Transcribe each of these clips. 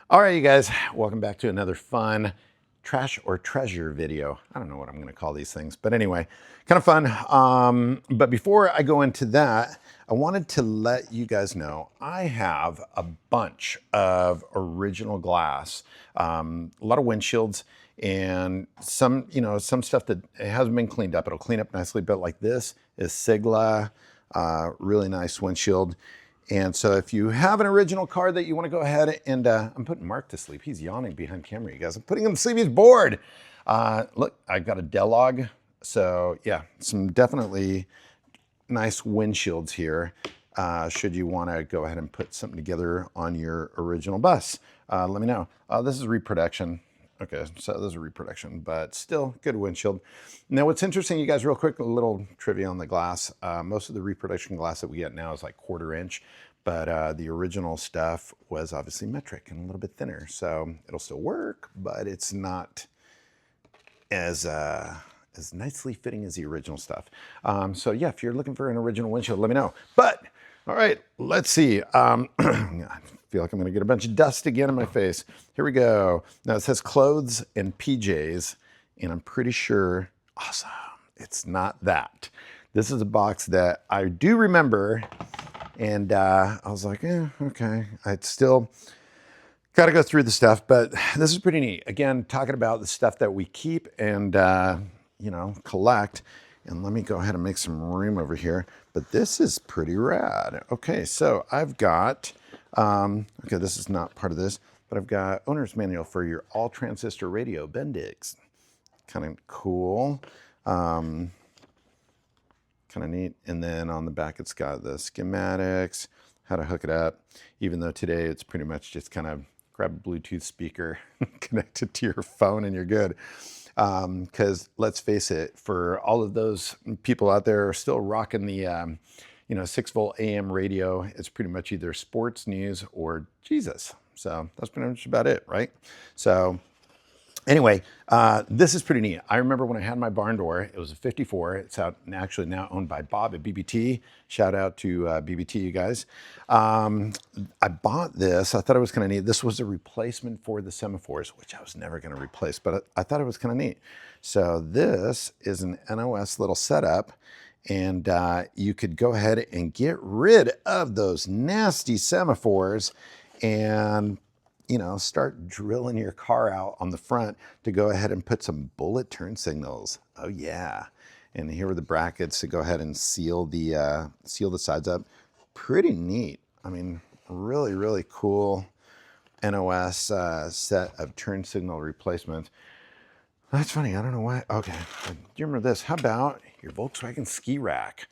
All right, you guys, welcome back to another fun trash or treasure video. I don't know what I'm going to call these things, but anyway, kind of fun. But before I go into that, I wanted to let you guys know I have a bunch of original glass, a lot of windshields, and some, some stuff that it hasn't been cleaned up. It'll clean up nicely, but like this is Sigla, really nice windshield. And so if you have an original car that you want to go ahead and, I'm putting Mark to sleep. He's yawning behind camera, you guys. I'm putting him to sleep, he's bored. Look, I've got a Delog. So yeah, some definitely nice windshields here. Should you want to go ahead and put something together on your original bus, let me know. This is reproduction. Okay, so this is a reproduction, but still good windshield. Now, what's interesting, you guys, real quick, a little trivia on the glass. Most of the reproduction glass that we get now is like 1/4 inch, but the original stuff was obviously metric and a little bit thinner. So it'll still work, but it's not as nicely fitting as the original stuff. So yeah, if you're looking for an original windshield, let me know. But all right, let's see. I feel like I'm gonna get a bunch of dust again in my face. Here we go. Now it says clothes and PJs, and I'm pretty sure, awesome, it's not that. This is a box that I do remember, and I was like, okay. I'd still got to go through the stuff, but this is pretty neat. Again, talking about the stuff that we keep and, collect. And let me go ahead and make some room over here. But this is pretty rad. Okay, so I've got, okay, this is not part of this, but I've got owner's manual for your all transistor radio, Bendix. Kind of cool. Kind of neat. And then on the back, it's got the schematics, how to hook it up. Even though today it's pretty much just kind of grab a Bluetooth speaker, connect it to your phone, and you're good. Because let's face it, for all of those people out there who are still rocking the 6-volt AM radio, it's pretty much either sports, news, or Jesus. So that's pretty much about it, right? So anyway, this is pretty neat. I remember when I had my barn door, it was a 54. It's out actually now owned by Bob at BBT. Shout out to BBT, you guys. I bought this. I thought it was kind of neat. This was a replacement for the semaphores, which I was never going to replace, but I thought it was kind of neat. So this is an NOS little setup, and you could go ahead and get rid of those nasty semaphores and start drilling your car out on the front to go ahead and put some bullet turn signals. Oh yeah. And here are the brackets to go ahead and seal the sides up. Pretty neat. I mean, really, really cool NOS set of turn signal replacements. That's funny. I don't know why. Okay. Do you remember this? How about your Volkswagen ski rack?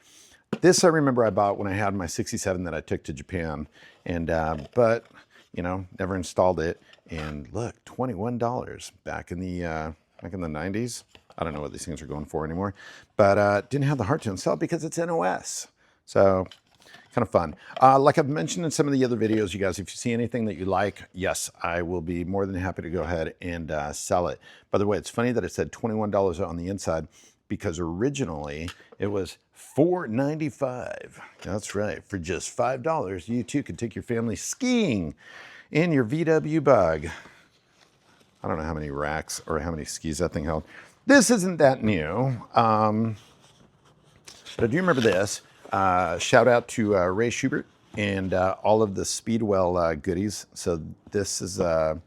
This I remember I bought when I had my 67 that I took to Japan. And, but never installed it. And look, $21 back in the 90s. I don't know what these things are going for anymore, but didn't have the heart to install it because it's NOS. So kind of fun. Like I've mentioned in some of the other videos, you guys, if you see anything that you like, yes, I will be more than happy to go ahead and sell it. By the way, it's funny that it said $21 on the inside because originally it was $4.95. That's right. For just $5, you too can take your family skiing in your VW Bug. I don't know how many racks or how many skis that thing held. This isn't that new. But do you remember this? Shout out to Ray Schubert and all of the Speedwell goodies. So this is a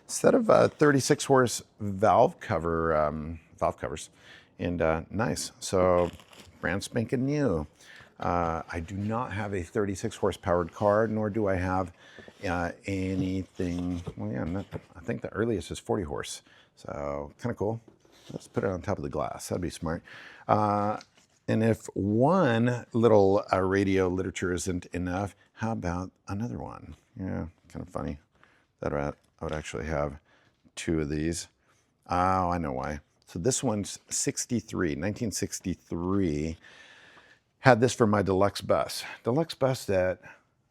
set of 36 horse valve covers. And nice. So brand spanking new. I do not have a 36 horsepower car, nor do I have anything. Well, yeah, I think the earliest is 40 horse. So kind of cool. Let's put it on top of the glass. That'd be smart. And if one little radio literature isn't enough, how about another one? Yeah, kind of funny that I would actually have two of these. Oh, I know why. So this one's 1963. Had this for my deluxe bus that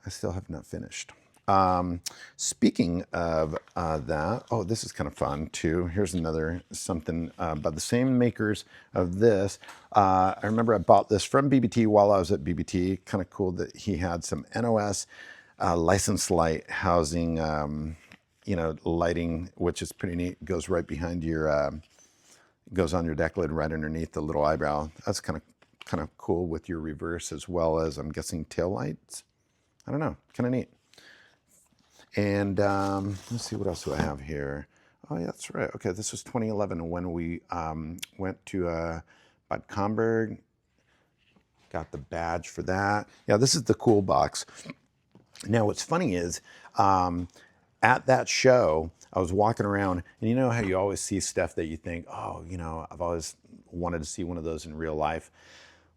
I still have not finished. Speaking of that, oh, this is kind of fun too. Here's another something by the same makers of this. I remember I bought this from BBT while I was at BBT. Kind of cool that he had some NOS license light housing lighting, which is pretty neat. Goes right behind your, goes on your deck lid right underneath the little eyebrow. That's kind of cool with your reverse, as well as, I'm guessing, tail lights. I don't know, kind of neat. And let's see, what else do I have here? Oh yeah, that's right. Okay, this was 2011 when we went to Bad Comberg. Got the badge for that. Yeah, this is the cool box. Now, what's funny is, at that show, I was walking around, and you know how you always see stuff that you think, oh, I've always wanted to see one of those in real life.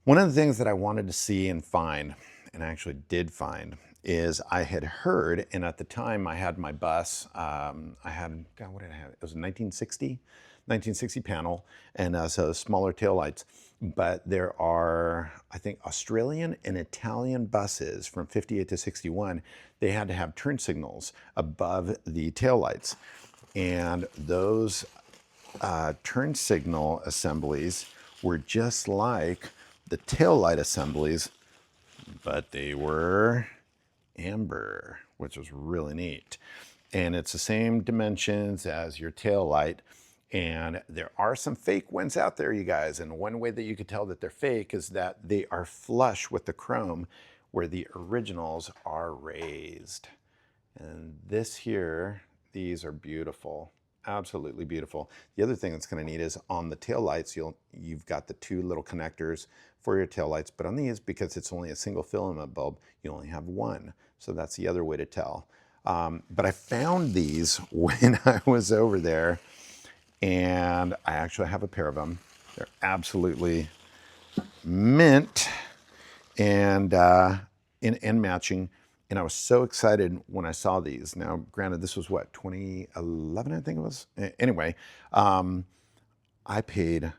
One of the things that I wanted to see and find, and I actually did find, is I had heard, and at the time I had my bus, I had, God, what did I have? It was a 1960 panel, and so smaller taillights. But there are, I think, Australian and Italian buses from 58 to 61. They had to have turn signals above the taillights. And those turn signal assemblies were just like the taillight assemblies, but they were amber, which was really neat. And it's the same dimensions as your tail light. And there are some fake ones out there, you guys. And one way that you could tell that they're fake is that they are flush with the chrome, where the originals are raised. And this here, these are beautiful, absolutely beautiful. The other thing that's kind of neat is on the tail lights, you've got the two little connectors for your tail lights, but on these, because it's only a single filament bulb, you only have one. So that's the other way to tell. But I found these when I was over there, and I actually have a pair of them. They're absolutely mint and matching. And I was so excited when I saw these. Now, granted, this was what, 2011, I think it was? Anyway, I paid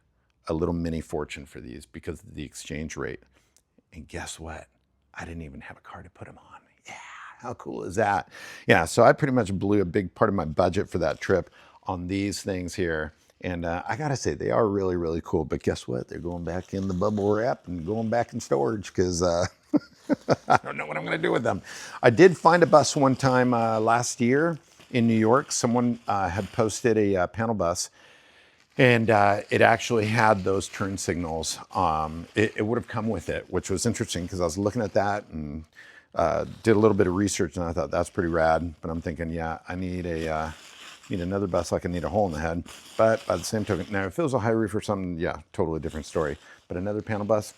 a little mini fortune for these because of the exchange rate. And guess what? I didn't even have a car to put them on. Yeah, how cool is that? Yeah, so I pretty much blew a big part of my budget for that trip on these things here. And I gotta say, they are really, really cool. But guess what? They're going back in the bubble wrap and going back in storage because I don't know what I'm gonna do with them. I did find a bus one time last year in New York. Someone had posted a panel bus, and it actually had those turn signals. It would have come with it, which was interesting because I was looking at that and did a little bit of research, and I thought that's pretty rad. But I'm thinking, yeah, I need another bus like I need a hole in the head. But by the same token, now if it was a high roof or something, yeah, totally different story. But another panel bus,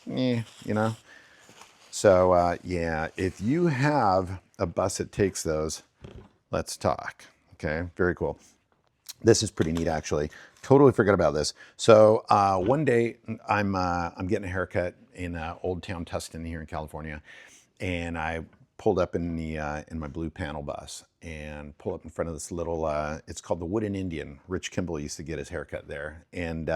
So yeah, if you have a bus that takes those, let's talk. Okay, very cool. This is pretty neat, actually. Totally forgot about this. So one day I'm getting a haircut in Old Town Tustin here in California, and I pulled up in my blue panel bus and pull up in front of this little, it's called the Wooden Indian. Rich Kimball used to get his haircut there. And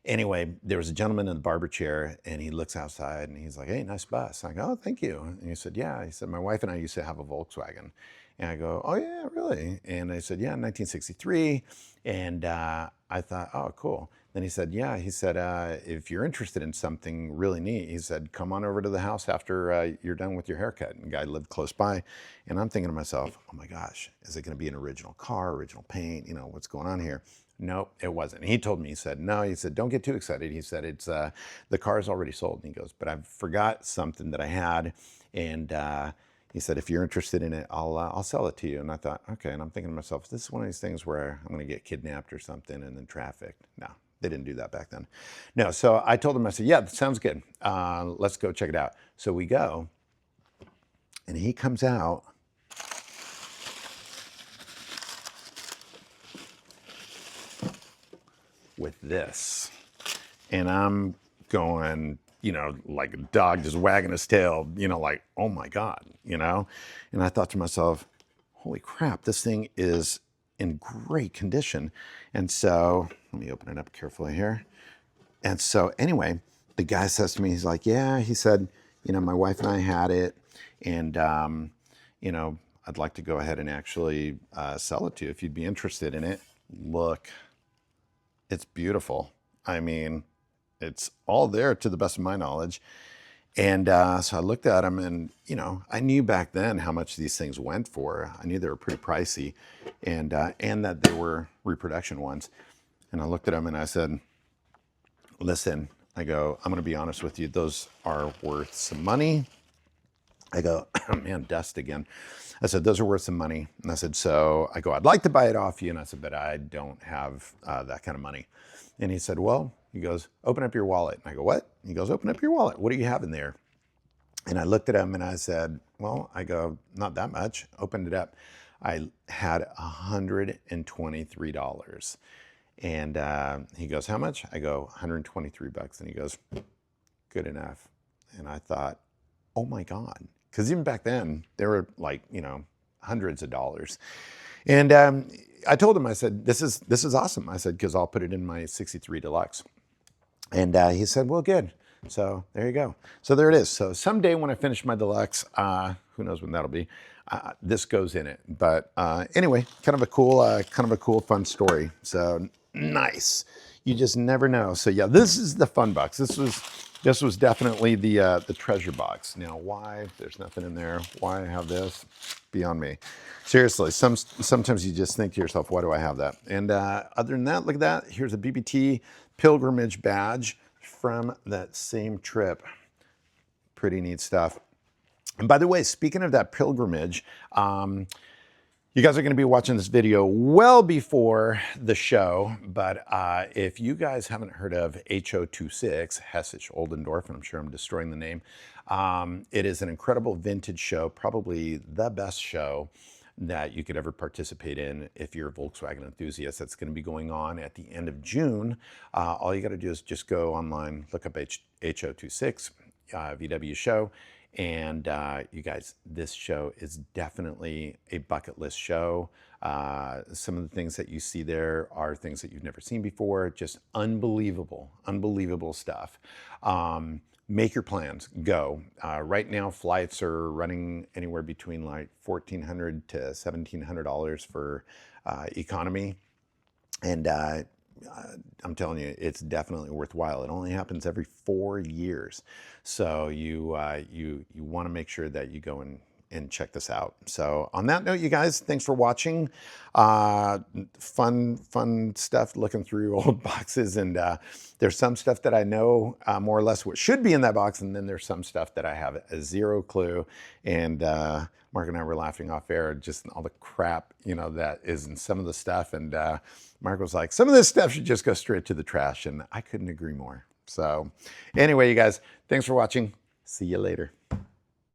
anyway, there was a gentleman in the barber chair, and he looks outside and he's like, "Hey, nice bus." I go, "Oh, thank you." And he said, "Yeah." He said, "My wife and I used to have a Volkswagen." And I go, "Oh yeah, really?" And I said, "Yeah, 1963. And I thought, "Oh, cool." Then he said, "Yeah." He said, "If you're interested in something really neat," he said, "come on over to the house after you're done with your haircut." And the guy lived close by. And I'm thinking to myself, oh my gosh, is it going to be an original car, original paint? What's going on here? Nope, it wasn't. He told me, he said, "No," he said, "don't get too excited." He said, "It's the car's already sold." And he goes, "But I forgot something that I had." And he said, "If you're interested in it, I'll sell it to you." And I thought, okay. And I'm thinking to myself, this is one of these things where I'm going to get kidnapped or something and then trafficked. No, they didn't do that back then. No, so I told him, I said, "Yeah, that sounds good. Let's go check it out." So we go, and he comes out with this. And I'm going, like a dog just wagging his tail, like, oh my God, And I thought to myself, holy crap, this thing is in great condition. And so, let me open it up carefully here. And so anyway, the guy says to me, he's like, "Yeah," he said, "my wife and I had it, and, I'd like to go ahead and actually sell it to you if you'd be interested in it." Look, it's beautiful. I mean, it's all there to the best of my knowledge. And so I looked at them, and, I knew back then how much these things went for. I knew they were pretty pricey. and that they were reproduction ones. And I looked at them and I said, listen, I go, I'm going to be honest with you. Those are worth some money. I go, oh, man, dust again. I said, those are worth some money. And I said, so I go, I'd like to buy it off you. And I said, but I don't have that kind of money. And he said, well, he goes, open up your wallet. And I go, what? He goes, open up your wallet. What do you have in there? And I looked at him and I said, well, I go, not that much. Opened it up. I had $123. And he goes, how much? I go, 123 bucks. And he goes, good enough. And I thought, oh my God. Because even back then, they were like, you know, hundreds of dollars. And I told him, I said, this is awesome. I said, because I'll put it in my 63 Deluxe. And he said, well, good. So there you go. So there it is. So someday when I finish my Deluxe, who knows when that'll be, this goes in it. But anyway, kind of a cool, fun story. So nice. You just never know. So yeah, this is the fun box. This was definitely the treasure box. Now, why there's nothing in there? Why I have this? Beyond me. Seriously, sometimes you just think to yourself, why do I have that? And other than that, look at that. Here's a BBT pilgrimage badge from that same trip. Pretty neat stuff. And by the way, speaking of that pilgrimage, you guys are going to be watching this video well before the show, but if you guys haven't heard of HO26, Hessich Oldendorf, and I'm sure I'm destroying the name, it is an incredible vintage show, probably the best show that you could ever participate in if you're a Volkswagen enthusiast. That's going to be going on at the end of June. All you got to do is just go online, look up HO26 VW show. And you guys, this show is definitely a bucket list show. Some of the things that you see there are things that you've never seen before. Just unbelievable stuff. Make your plans, go. Right now, flights are running anywhere between like $1,400 to $1,700 for economy. And I'm telling you, it's definitely worthwhile. It only happens every 4 years. So you want to make sure that you go and check this out. So on that note, you guys, thanks for watching. Fun stuff looking through old boxes. And there's some stuff that I know more or less what should be in that box. And then there's some stuff that I have a zero clue. And Mark and I were laughing off air, just all the crap, you know, that is in some of the stuff. And Mark was like, some of this stuff should just go straight to the trash. And I couldn't agree more. So anyway, you guys, thanks for watching. See you later.